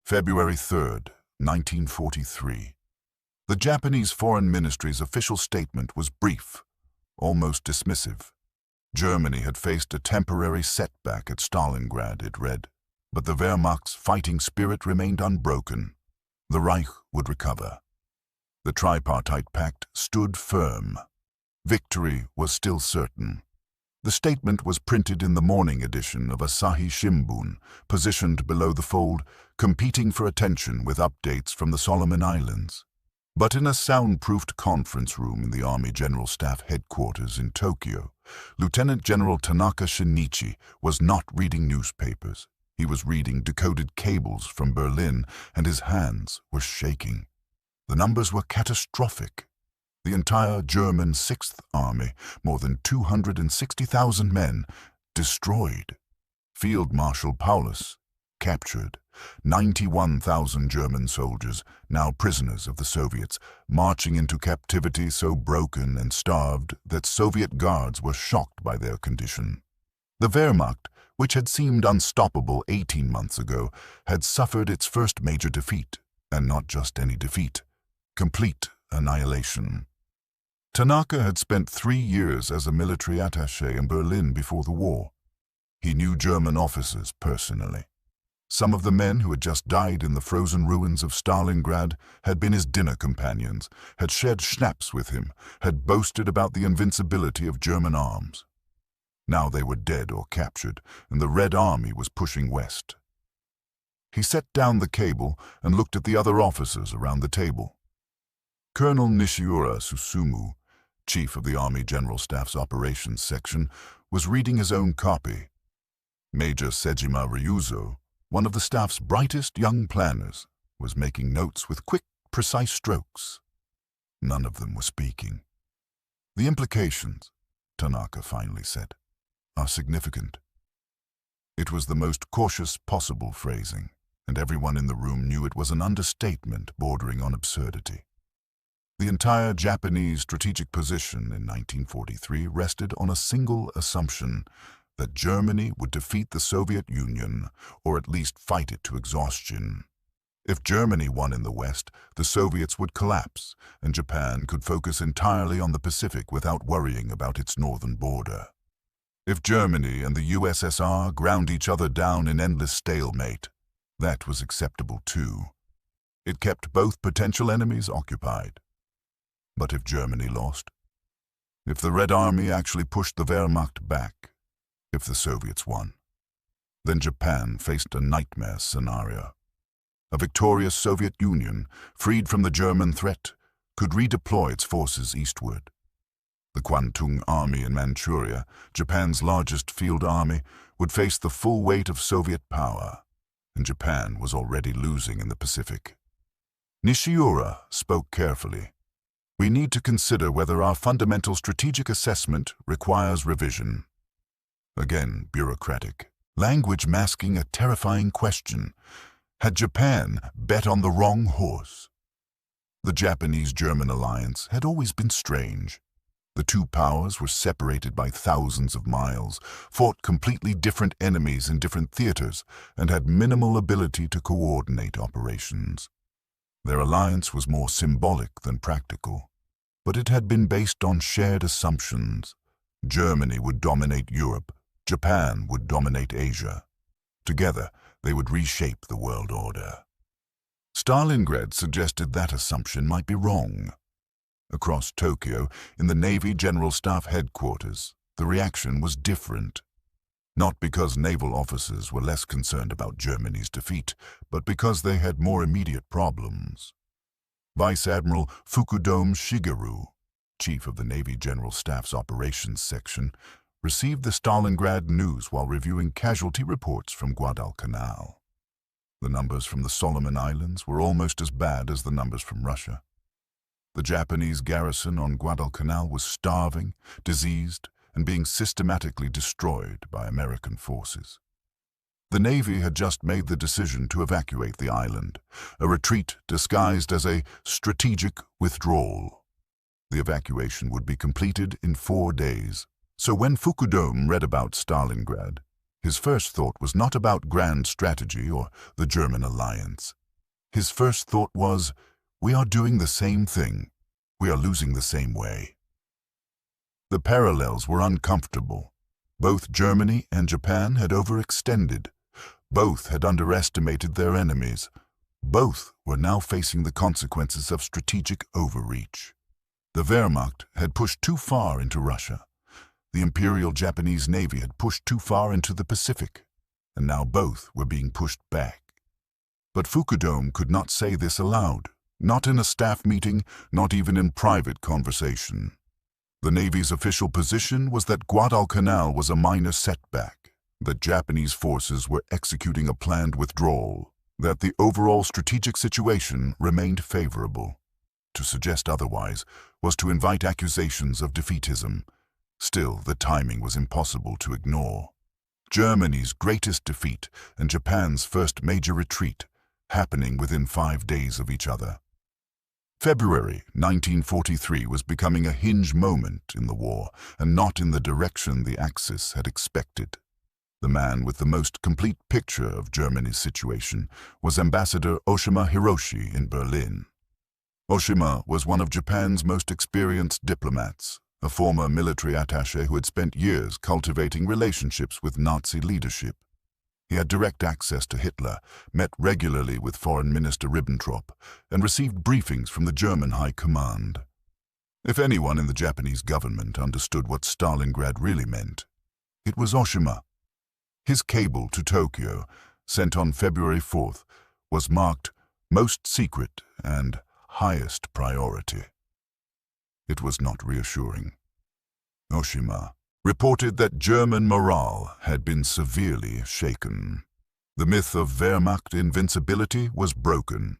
February 3rd, 1943. The Japanese Foreign Ministry's official statement was brief, almost dismissive. Germany had faced a temporary setback at Stalingrad, it read, but the Wehrmacht's fighting spirit remained unbroken. The Reich would recover. The tripartite pact stood firm. Victory was still certain. The statement was printed in the morning edition of Asahi Shimbun, positioned below the fold, competing for attention with updates from the Solomon Islands. But in a soundproofed conference room in the Army General Staff headquarters in Tokyo, Lieutenant General Tanaka Shinichi was not reading newspapers. He was reading decoded cables from Berlin, and his hands were shaking. The numbers were catastrophic. The entire German 6th Army, more than 260,000 men, destroyed. Field Marshal Paulus, captured. 91,000 German soldiers, now prisoners of the Soviets, marching into captivity so broken and starved that Soviet guards were shocked by their condition. The Wehrmacht, which had seemed unstoppable 18 months ago, had suffered its first major defeat, and not just any defeat, complete annihilation. Tanaka had spent 3 years as a military attaché in Berlin before the war. He knew German officers personally. Some of the men who had just died in the frozen ruins of Stalingrad had been his dinner companions, had shared schnapps with him, had boasted about the invincibility of German arms. Now they were dead or captured, and the Red Army was pushing west. He set down the cable and looked at the other officers around the table. Colonel Nishiura Susumu, chief of the Army General Staff's Operations Section, was reading his own copy. Major Sejima Ryuzo, one of the staff's brightest young planners, was making notes with quick, precise strokes. None of them were speaking. "The implications," Tanaka finally said, "are significant." It was the most cautious possible phrasing, and everyone in the room knew it was an understatement bordering on absurdity. The entire Japanese strategic position in 1943 rested on a single assumption: that Germany would defeat the Soviet Union, or at least fight it to exhaustion. If Germany won in the West, the Soviets would collapse, and Japan could focus entirely on the Pacific without worrying about its northern border. If Germany and the USSR ground each other down in endless stalemate, that was acceptable too. It kept both potential enemies occupied. But if Germany lost? If the Red Army actually pushed the Wehrmacht back? If the Soviets won? Then Japan faced a nightmare scenario. A victorious Soviet Union, freed from the German threat, could redeploy its forces eastward. The Kwantung Army in Manchuria, Japan's largest field army, would face the full weight of Soviet power, and Japan was already losing in the Pacific. Nishiura spoke carefully. "We need to consider whether our fundamental strategic assessment requires revision." Again, bureaucratic. Language masking a terrifying question. Had Japan bet on the wrong horse? The Japanese-German alliance had always been strange. The two powers were separated by thousands of miles, fought completely different enemies in different theaters, and had minimal ability to coordinate operations. Their alliance was more symbolic than practical, but it had been based on shared assumptions. Germany would dominate Europe, Japan would dominate Asia. Together, they would reshape the world order. Stalingrad suggested that assumption might be wrong. Across Tokyo, in the Navy General Staff headquarters, the reaction was different. Not because naval officers were less concerned about Germany's defeat, but because they had more immediate problems. Vice Admiral Fukudome Shigeru, chief of the Navy General Staff's Operations Section, received the Stalingrad news while reviewing casualty reports from Guadalcanal. The numbers from the Solomon Islands were almost as bad as the numbers from Russia. The Japanese garrison on Guadalcanal was starving, diseased, and being systematically destroyed by American forces. The Navy had just made the decision to evacuate the island, a retreat disguised as a strategic withdrawal. The evacuation would be completed in 4 days. So when Fukudome read about Stalingrad, His first thought was not about grand strategy or the German alliance. His first thought was, we are doing the same thing. We are losing the same way. The parallels were uncomfortable. Both Germany and Japan had overextended. Both had underestimated their enemies. Both were now facing the consequences of strategic overreach. The Wehrmacht had pushed too far into Russia. The Imperial Japanese Navy had pushed too far into the Pacific, and now both were being pushed back. But Fukudome could not say this aloud, not in a staff meeting, not even in private conversation. The Navy's official position was that Guadalcanal was a minor setback, that Japanese forces were executing a planned withdrawal, that the overall strategic situation remained favorable. To suggest otherwise was to invite accusations of defeatism. Still, the timing was impossible to ignore. Germany's greatest defeat and Japan's first major retreat, happening within 5 days of each other. February 1943 was becoming a hinge moment in the war, and not in the direction the Axis had expected. The man with the most complete picture of Germany's situation was Ambassador Oshima Hiroshi in Berlin. Oshima was one of Japan's most experienced diplomats, a former military attaché who had spent years cultivating relationships with Nazi leadership. He had direct access to Hitler, met regularly with Foreign Minister Ribbentrop, and received briefings from the German High Command. If anyone in the Japanese government understood what Stalingrad really meant, it was Oshima. His cable to Tokyo, sent on February 4th, was marked Most Secret and Highest Priority. It was not reassuring. Oshima reported that German morale had been severely shaken. The myth of Wehrmacht invincibility was broken.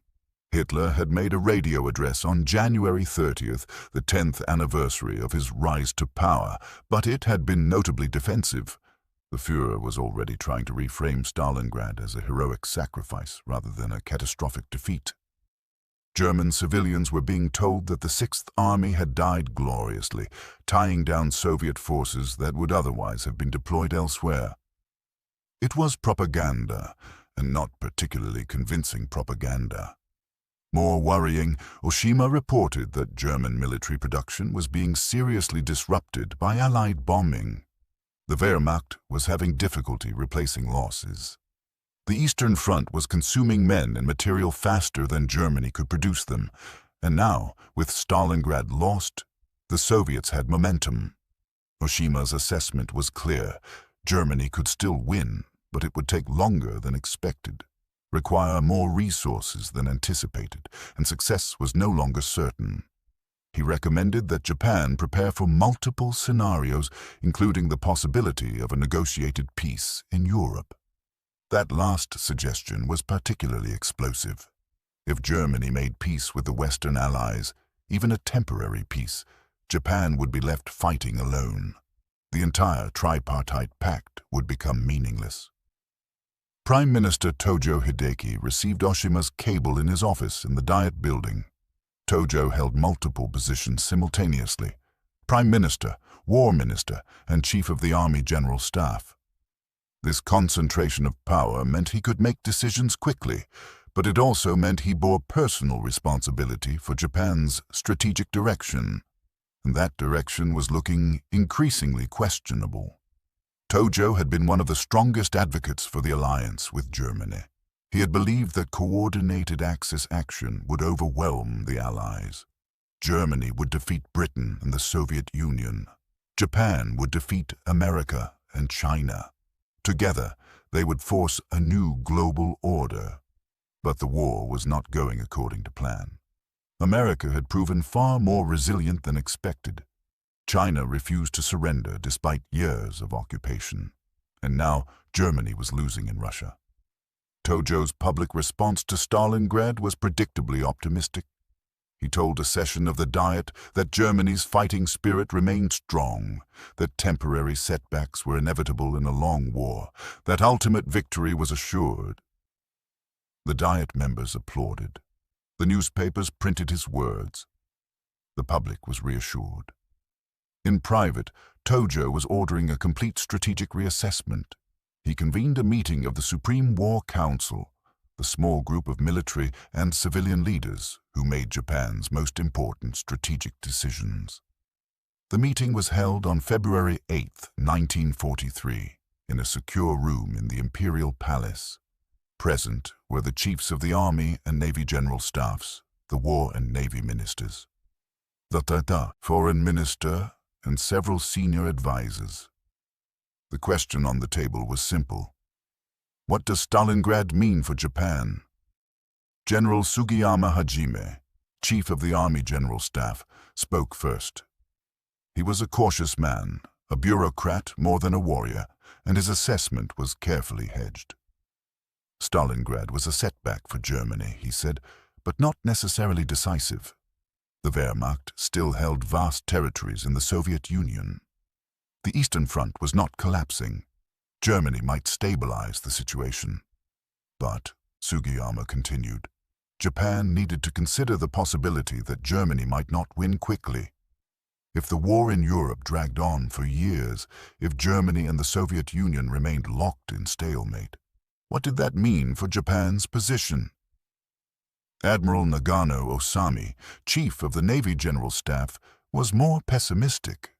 Hitler had made a radio address on January 30th, the 10th anniversary of his rise to power, but it had been notably defensive. The Führer was already trying to reframe Stalingrad as a heroic sacrifice rather than a catastrophic defeat. German civilians were being told that the Sixth Army had died gloriously, tying down Soviet forces that would otherwise have been deployed elsewhere. It was propaganda, and not particularly convincing propaganda. More worrying, Oshima reported that German military production was being seriously disrupted by Allied bombing. The Wehrmacht was having difficulty replacing losses. The Eastern Front was consuming men and material faster than Germany could produce them, and now, with Stalingrad lost, the Soviets had momentum. Oshima's assessment was clear. Germany could still win, but it would take longer than expected, require more resources than anticipated, and success was no longer certain. He recommended that Japan prepare for multiple scenarios, including the possibility of a negotiated peace in Europe. That last suggestion was particularly explosive. If Germany made peace with the Western Allies, even a temporary peace, Japan would be left fighting alone. The entire tripartite pact would become meaningless. Prime Minister Tojo Hideki received Oshima's cable in his office in the Diet building. Tojo held multiple positions simultaneously: Prime Minister, War Minister, and Chief of the Army General Staff. This concentration of power meant he could make decisions quickly, but it also meant he bore personal responsibility for Japan's strategic direction, and that direction was looking increasingly questionable. Tojo had been one of the strongest advocates for the alliance with Germany. He had believed that coordinated Axis action would overwhelm the Allies. Germany would defeat Britain and the Soviet Union. Japan would defeat America and China. Together, they would force a new global order. But the war was not going according to plan. America had proven far more resilient than expected. China refused to surrender despite years of occupation. And now Germany was losing in Russia. Tojo's public response to Stalingrad was predictably optimistic. He told a session of the Diet that Germany's fighting spirit remained strong, that temporary setbacks were inevitable in a long war, that ultimate victory was assured. The Diet members applauded. The newspapers printed his words. The public was reassured. In private, Tojo was ordering a complete strategic reassessment. he convened a meeting of the Supreme War Council, the small group of military and civilian leaders who made Japan's most important strategic decisions. The meeting was held on February 8, 1943, in a secure room in the Imperial Palace. Present were the chiefs of the Army and Navy General Staffs, the War and Navy Ministers, the Foreign Minister, and several senior advisors. The question on the table was simple. What does Stalingrad mean for Japan? General Sugiyama Hajime, chief of the Army General Staff, spoke first. He was a cautious man, a bureaucrat more than a warrior, and his assessment was carefully hedged. Stalingrad was a setback for Germany, he said, but not necessarily decisive. The Wehrmacht still held vast territories in the Soviet Union. The Eastern Front was not collapsing. Germany might stabilize the situation. But, Sugiyama continued, Japan needed to consider the possibility that Germany might not win quickly. If the war in Europe dragged on for years, if Germany and the Soviet Union remained locked in stalemate, what did that mean for Japan's position? Admiral Nagano Osami, chief of the Navy General Staff, was more pessimistic.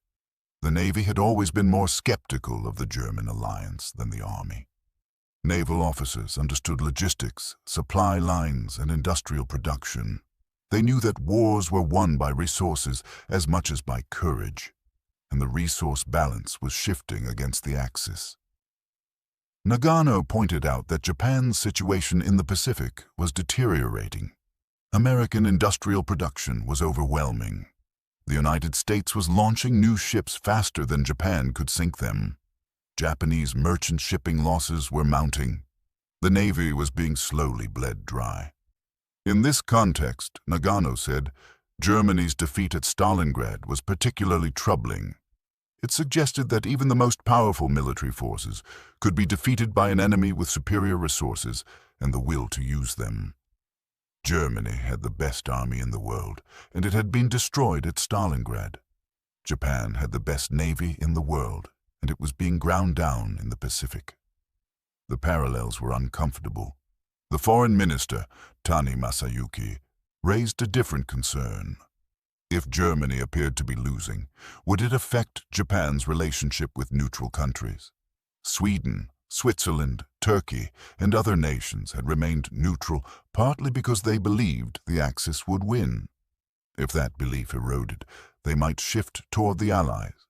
The Navy had always been more skeptical of the German alliance than the Army. Naval officers understood logistics, supply lines, and industrial production. They knew that wars were won by resources as much as by courage, and the resource balance was shifting against the Axis. Nagano pointed out that Japan's situation in the Pacific was deteriorating. American industrial production was overwhelming. The United States was launching new ships faster than Japan could sink them. Japanese merchant shipping losses were mounting. The Navy was being slowly bled dry. In this context, Nagano said, Germany's defeat at Stalingrad was particularly troubling. It suggested that even the most powerful military forces could be defeated by an enemy with superior resources and the will to use them. Germany had the best army in the world, and it had been destroyed at Stalingrad. Japan had the best navy in the world, and it was being ground down in the Pacific. The parallels were uncomfortable. The foreign minister, Tani Masayuki, raised a different concern. If Germany appeared to be losing, would it affect Japan's relationship with neutral countries? Sweden, Switzerland, Turkey, and other nations had remained neutral partly because they believed the Axis would win. If that belief eroded, they might shift toward the Allies.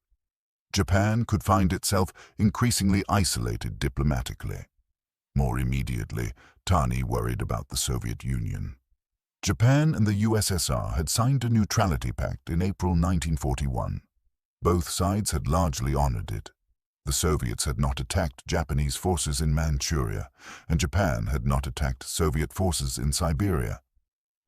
Japan could find itself increasingly isolated diplomatically. More immediately, Tani worried about the Soviet Union. Japan and the USSR had signed a neutrality pact in April 1941. Both sides had largely honored it. The Soviets had not attacked Japanese forces in Manchuria, and Japan had not attacked Soviet forces in Siberia.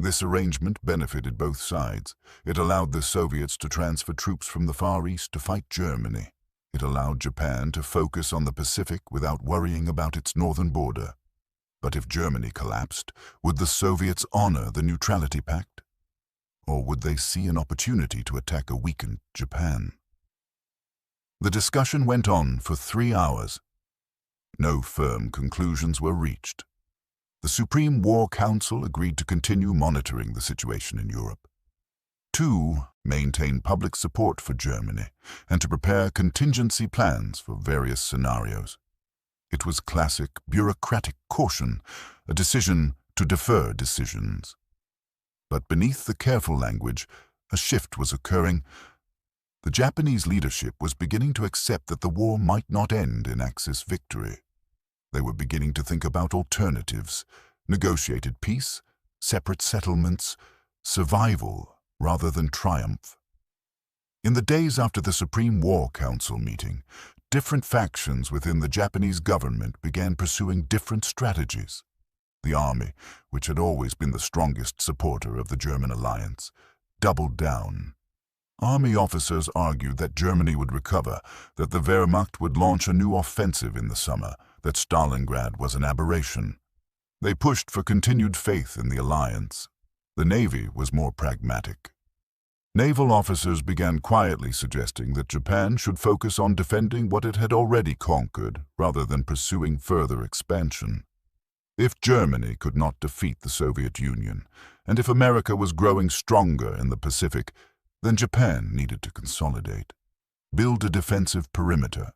This arrangement benefited both sides. It allowed the Soviets to transfer troops from the Far East to fight Germany. It allowed Japan to focus on the Pacific without worrying about its northern border. But if Germany collapsed, would the Soviets honor the neutrality pact? Or would they see an opportunity to attack a weakened Japan? The discussion went on for 3 hours. No firm conclusions were reached. The Supreme War Council agreed to continue monitoring the situation in Europe. 2, maintain public support for Germany and to prepare contingency plans for various scenarios. It was classic bureaucratic caution, a decision to defer decisions. But beneath the careful language, a shift was occurring. The Japanese leadership was beginning to accept that the war might not end in Axis victory. They were beginning to think about alternatives, negotiated peace, separate settlements, survival rather than triumph. In the days after the Supreme War Council meeting, different factions within the Japanese government began pursuing different strategies. The army, which had always been the strongest supporter of the German alliance, doubled down. Army officers argued that Germany would recover, that the Wehrmacht would launch a new offensive in the summer, that Stalingrad was an aberration. They pushed for continued faith in the alliance. The Navy was more pragmatic. Naval officers began quietly suggesting that Japan should focus on defending what it had already conquered rather than pursuing further expansion. If Germany could not defeat the Soviet Union, and if America was growing stronger in the Pacific, then Japan needed to consolidate, build a defensive perimeter,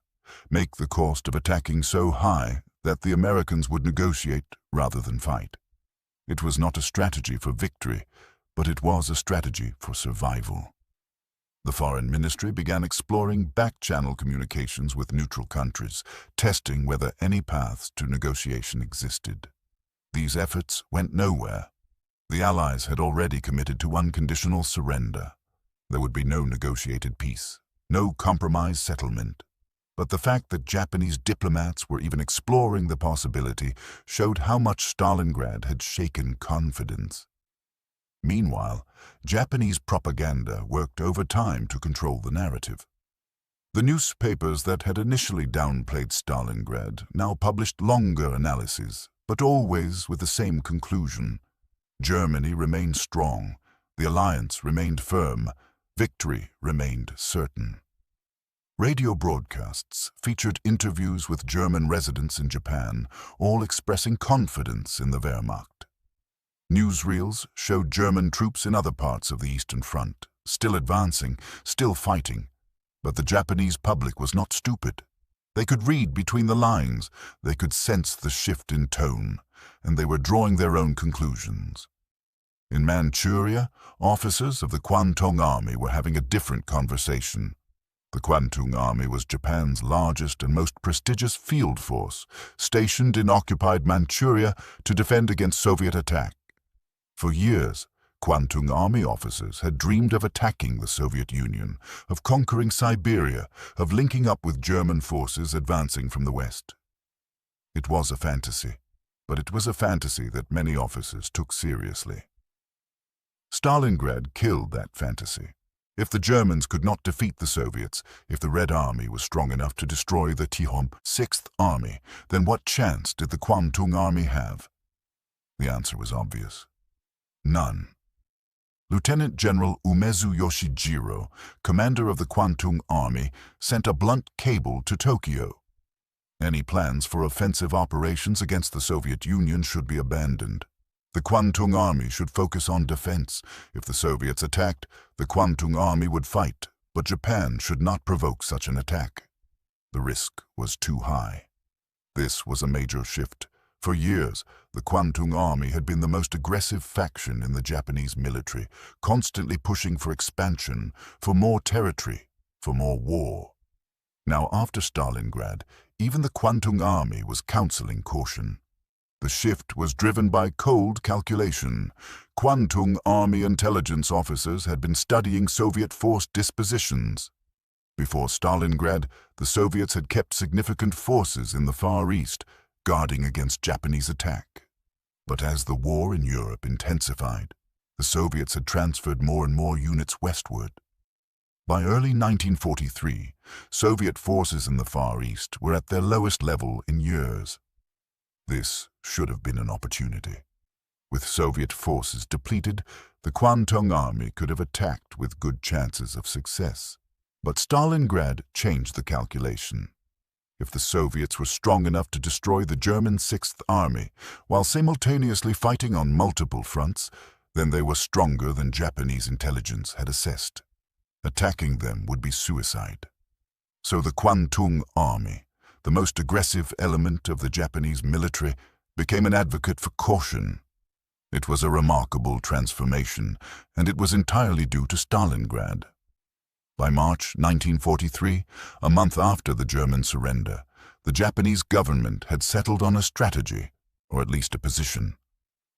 make the cost of attacking so high that the Americans would negotiate rather than fight. It was not a strategy for victory, but it was a strategy for survival. The Foreign Ministry began exploring back-channel communications with neutral countries, testing whether any paths to negotiation existed. These efforts went nowhere. The Allies had already committed to unconditional surrender. There would be no negotiated peace, no compromise settlement. But the fact that Japanese diplomats were even exploring the possibility showed how much Stalingrad had shaken confidence. Meanwhile, Japanese propaganda worked overtime to control the narrative. The newspapers that had initially downplayed Stalingrad now published longer analyses, but always with the same conclusion. Germany remained strong, the alliance remained firm, victory remained certain. Radio broadcasts featured interviews with German residents in Japan, all expressing confidence in the Wehrmacht. Newsreels showed German troops in other parts of the Eastern Front, still advancing, still fighting. But the Japanese public was not stupid. They could read between the lines, they could sense the shift in tone, and they were drawing their own conclusions. In Manchuria, officers of the Kwantung Army were having a different conversation. The Kwantung Army was Japan's largest and most prestigious field force, stationed in occupied Manchuria to defend against Soviet attack. For years, Kwantung Army officers had dreamed of attacking the Soviet Union, of conquering Siberia, of linking up with German forces advancing from the west. It was a fantasy, but it was a fantasy that many officers took seriously. Stalingrad killed that fantasy. If the Germans could not defeat the Soviets, if the Red Army was strong enough to destroy the Tojo Sixth Army, then what chance did the Kwantung Army have? The answer was obvious. None. Lieutenant General Umezu Yoshijiro, commander of the Kwantung Army, sent a blunt cable to Tokyo. Any plans for offensive operations against the Soviet Union should be abandoned. The Kwantung Army should focus on defense. If the Soviets attacked, the Kwantung Army would fight, but Japan should not provoke such an attack. The risk was too high. This was a major shift. For years, the Kwantung Army had been the most aggressive faction in the Japanese military, constantly pushing for expansion, for more territory, for more war. Now, after Stalingrad, even the Kwantung Army was counseling caution. The shift was driven by cold calculation. Kwantung Army intelligence officers had been studying Soviet force dispositions. Before Stalingrad, the Soviets had kept significant forces in the Far East, guarding against Japanese attack. But as the war in Europe intensified, the Soviets had transferred more and more units westward. By early 1943, Soviet forces in the Far East were at their lowest level in years. This should have been an opportunity. With Soviet forces depleted, the Kwantung Army could have attacked with good chances of success. But Stalingrad changed the calculation. If the Soviets were strong enough to destroy the German Sixth Army, while simultaneously fighting on multiple fronts, then they were stronger than Japanese intelligence had assessed. Attacking them would be suicide. So the Kwantung Army, the most aggressive element of the Japanese military, became an advocate for caution. It was a remarkable transformation, and it was entirely due to Stalingrad. By March 1943, a month after the German surrender, the Japanese government had settled on a strategy, or at least a position.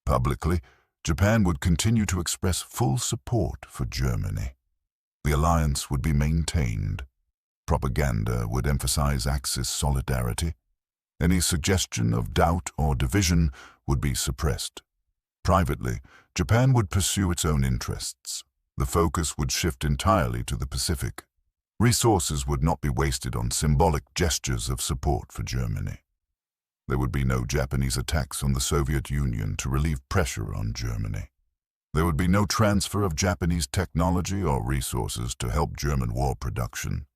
Publicly, Japan would continue to express full support for Germany. The alliance would be maintained. Propaganda would emphasize Axis solidarity. Any suggestion of doubt or division would be suppressed. Privately, Japan would pursue its own interests. The focus would shift entirely to the Pacific. Resources would not be wasted on symbolic gestures of support for Germany. There would be no Japanese attacks on the Soviet Union to relieve pressure on Germany. There would be no transfer of Japanese technology or resources to help German war production.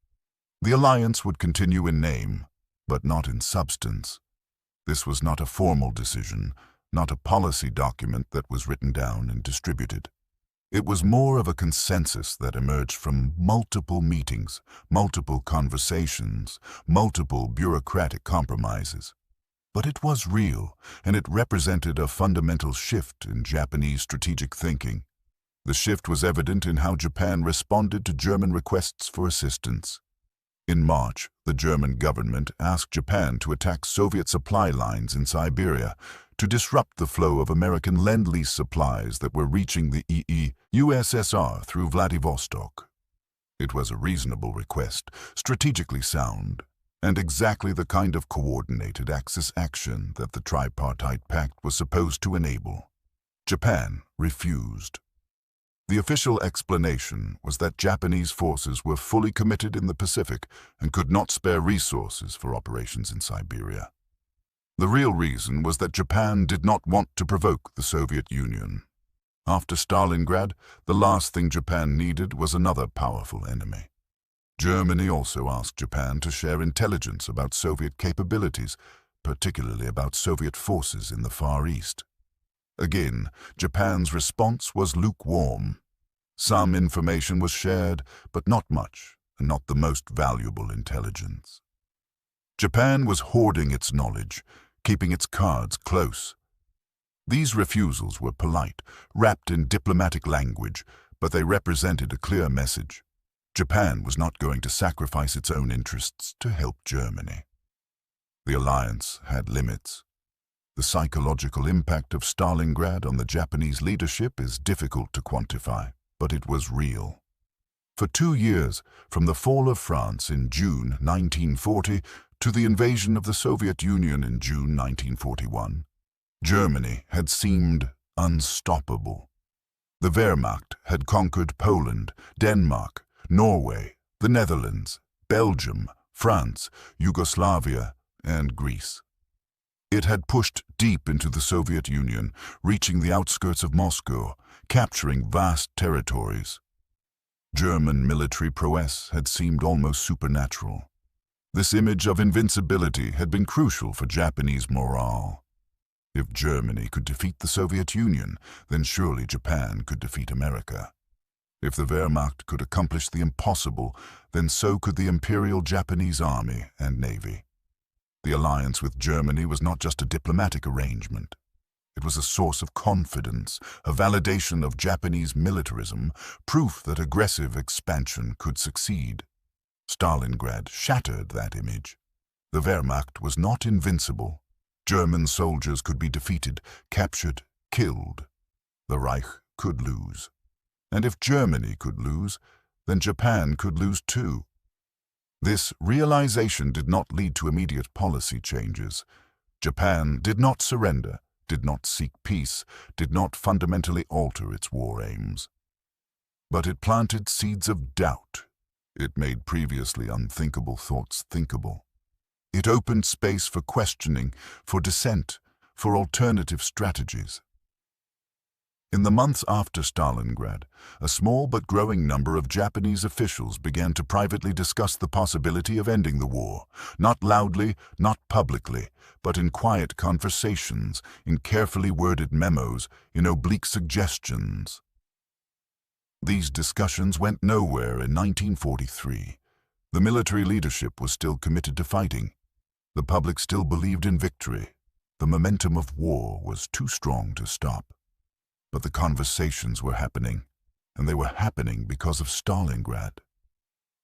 The alliance would continue in name, but not in substance. This was not a formal decision, not a policy document that was written down and distributed. It was more of a consensus that emerged from multiple meetings, multiple conversations, multiple bureaucratic compromises. But it was real, and it represented a fundamental shift in Japanese strategic thinking. The shift was evident in how Japan responded to German requests for assistance. In March, the German government asked Japan to attack Soviet supply lines in Siberia to disrupt the flow of American Lend-Lease supplies that were reaching the USSR through Vladivostok. It was a reasonable request, strategically sound, and exactly the kind of coordinated Axis action that the Tripartite Pact was supposed to enable. Japan refused. The official explanation was that Japanese forces were fully committed in the Pacific and could not spare resources for operations in Siberia. The real reason was that Japan did not want to provoke the Soviet Union. After Stalingrad, the last thing Japan needed was another powerful enemy. Germany also asked Japan to share intelligence about Soviet capabilities, particularly about Soviet forces in the Far East. Again, Japan's response was lukewarm. Some information was shared, but not much, and not the most valuable intelligence. Japan was hoarding its knowledge, keeping its cards close. These refusals were polite, wrapped in diplomatic language, but they represented a clear message. Japan was not going to sacrifice its own interests to help Germany. The alliance had limits. The psychological impact of Stalingrad on the Japanese leadership is difficult to quantify, but it was real. For 2 years, from the fall of France in June 1940 to the invasion of the Soviet Union in June 1941, Germany had seemed unstoppable. The Wehrmacht had conquered Poland, Denmark, Norway, the Netherlands, Belgium, France, Yugoslavia, and Greece. It had pushed deep into the Soviet Union, reaching the outskirts of Moscow, capturing vast territories. German military prowess had seemed almost supernatural. This image of invincibility had been crucial for Japanese morale. If Germany could defeat the Soviet Union, then surely Japan could defeat America. If the Wehrmacht could accomplish the impossible, then so could the Imperial Japanese Army and Navy. The alliance with Germany was not just a diplomatic arrangement. It was a source of confidence, a validation of Japanese militarism, proof that aggressive expansion could succeed. Stalingrad shattered that image. The Wehrmacht was not invincible. German soldiers could be defeated, captured, killed. The Reich could lose. And if Germany could lose, then Japan could lose too. This realization did not lead to immediate policy changes. Japan did not surrender, did not seek peace, did not fundamentally alter its war aims. But it planted seeds of doubt. It made previously unthinkable thoughts thinkable. It opened space for questioning, for dissent, for alternative strategies. In the months after Stalingrad, a small but growing number of Japanese officials began to privately discuss the possibility of ending the war, not loudly, not publicly, but in quiet conversations, in carefully worded memos, in oblique suggestions. These discussions went nowhere in 1943. The military leadership was still committed to fighting. The public still believed in victory. The momentum of war was too strong to stop. But the conversations were happening, and they were happening because of Stalingrad.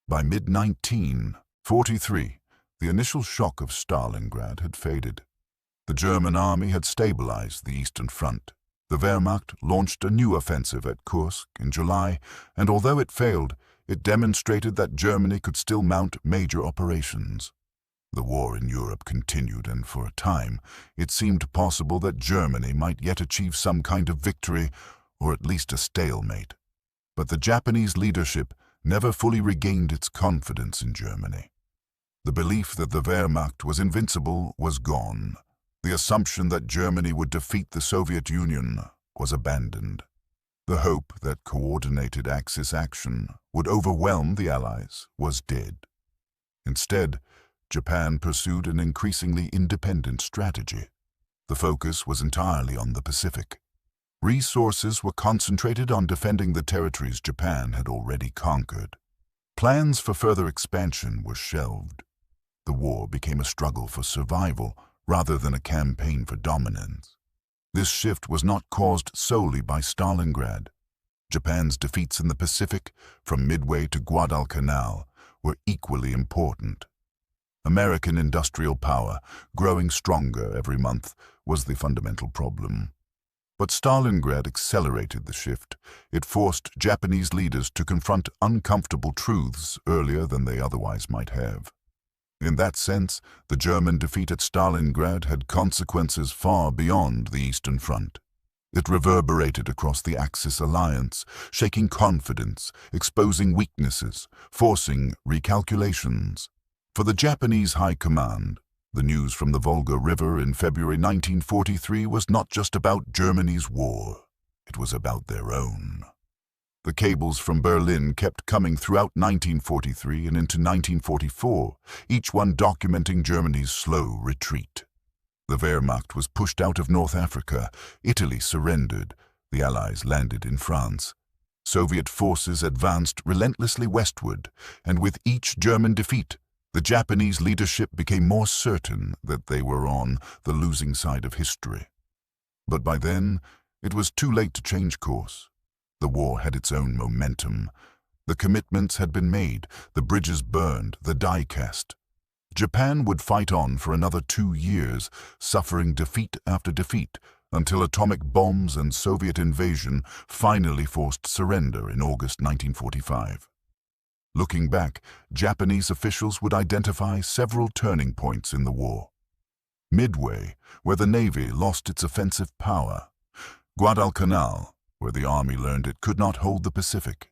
By mid-1943, the initial shock of Stalingrad had faded. The German army had stabilized the Eastern Front. The Wehrmacht launched a new offensive at Kursk in July, and although it failed, it demonstrated that Germany could still mount major operations. The war in Europe continued, and for a time, it seemed possible that Germany might yet achieve some kind of victory, or at least a stalemate. But the Japanese leadership never fully regained its confidence in Germany. The belief that the Wehrmacht was invincible was gone. The assumption that Germany would defeat the Soviet Union was abandoned. The hope that coordinated Axis action would overwhelm the Allies was dead. Instead, Japan pursued an increasingly independent strategy. The focus was entirely on the Pacific. Resources were concentrated on defending the territories Japan had already conquered. Plans for further expansion were shelved. The war became a struggle for survival rather than a campaign for dominance. This shift was not caused solely by Stalingrad. Japan's defeats in the Pacific, from Midway to Guadalcanal, were equally important. American industrial power, growing stronger every month, was the fundamental problem. But Stalingrad accelerated the shift. It forced Japanese leaders to confront uncomfortable truths earlier than they otherwise might have. In that sense, the German defeat at Stalingrad had consequences far beyond the Eastern Front. It reverberated across the Axis alliance, shaking confidence, exposing weaknesses, forcing recalculations. For the Japanese High Command, the news from the Volga River in February 1943 was not just about Germany's war. It was about their own. The cables from Berlin kept coming throughout 1943 and into 1944, each one documenting Germany's slow retreat. The Wehrmacht was pushed out of North Africa. Italy surrendered. The Allies landed in France. Soviet forces advanced relentlessly westward, and with each German defeat, the Japanese leadership became more certain that they were on the losing side of history. But by then, it was too late to change course. The war had its own momentum. The commitments had been made, the bridges burned, the die cast. Japan would fight on for another 2 years, suffering defeat after defeat, until atomic bombs and Soviet invasion finally forced surrender in August 1945. Looking back, Japanese officials would identify several turning points in the war. Midway, where the Navy lost its offensive power. Guadalcanal, where the Army learned it could not hold the Pacific.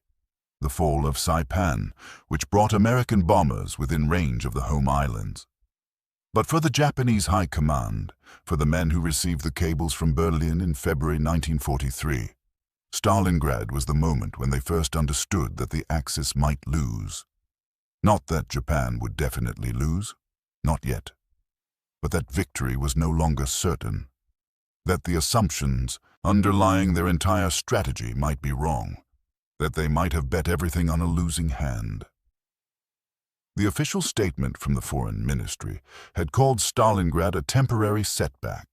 The fall of Saipan, which brought American bombers within range of the home islands. But for the Japanese High Command, for the men who received the cables from Berlin in February 1943, Stalingrad was the moment when they first understood that the Axis might lose. Not that Japan would definitely lose, not yet, but that victory was no longer certain, that the assumptions underlying their entire strategy might be wrong, that they might have bet everything on a losing hand. The official statement from the Foreign Ministry had called Stalingrad a temporary setback.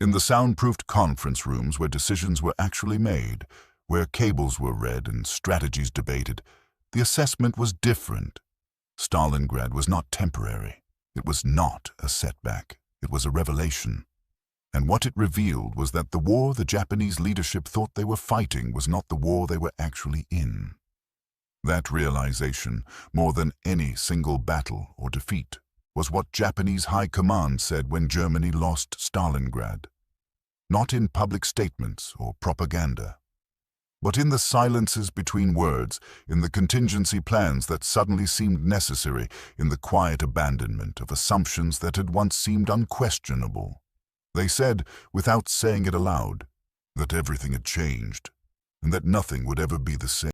In the soundproofed conference rooms where decisions were actually made, where cables were read and strategies debated, the assessment was different. Stalingrad was not temporary. It was not a setback. It was a revelation. And what it revealed was that the war the Japanese leadership thought they were fighting was not the war they were actually in. That realization, more than any single battle or defeat, was what Japanese High Command said when Germany lost Stalingrad. Not in public statements or propaganda, but in the silences between words, in the contingency plans that suddenly seemed necessary, in the quiet abandonment of assumptions that had once seemed unquestionable. They said, without saying it aloud, that everything had changed, and that nothing would ever be the same.